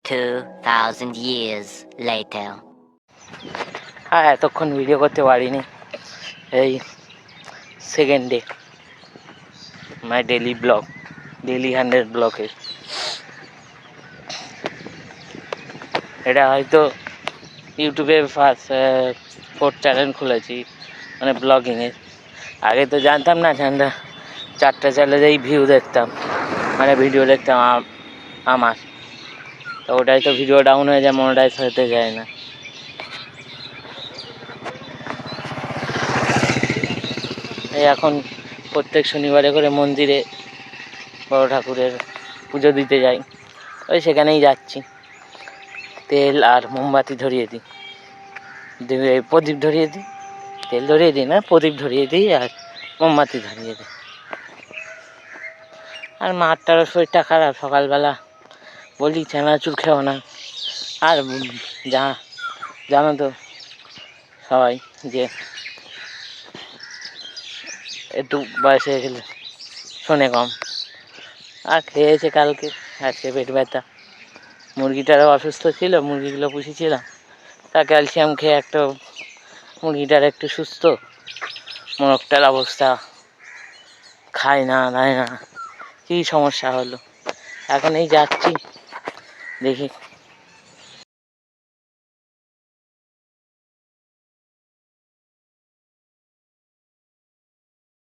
2,000 years later. হ্যাঁ, এতক্ষণ video করতে পারিনি। এই second day my daily blog, daily 100 ব্লগের। এটা হয়তো ইউটিউবে ফার্স্ট 4th চ্যানেল খুলেছি, মানে ব্লগিংয়ের। আগে তো জানতাম না, 4টা চ্যানেলেই ভিউ দেখতাম, মানে ভিডিও দেখতাম আমার। তো ওটাই তো ভিডিও ডাউন হয়ে যায়, মনিটাইজ হতে যায় না। এই এখন প্রত্যেক শনিবারে করে মন্দিরে বড় ঠাকুরের পুজো দিতে যাই, ওই সেখানেই যাচ্ছি। তেল আর মোমবাতি ধরিয়ে দিই, প্রদীপ ধরিয়ে দিই, তেল ধরিয়ে দিই না, প্রদীপ ধরিয়ে দিই আর মোমবাতি ধরিয়ে দিই। আর মাটারও শরীরটা খারাপ, সকালবেলা বলি চানাচুর খেও না। আর জানো তো সবাই যে একটু বয়সে গেলে শোনে কম। আর খেয়েছে কালকে, আজকে পেট ব্যথা। মুরগিটারও অসুস্থ ছিল, মুরগিগুলো পুষেছিলাম, তা ক্যালসিয়াম খেয়ে একটা মুরগিটার একটু সুস্থ, মোরগটার অবস্থা খায় না নেয় না, কী সমস্যা হলো। এখন এই যাচ্ছি, দেখি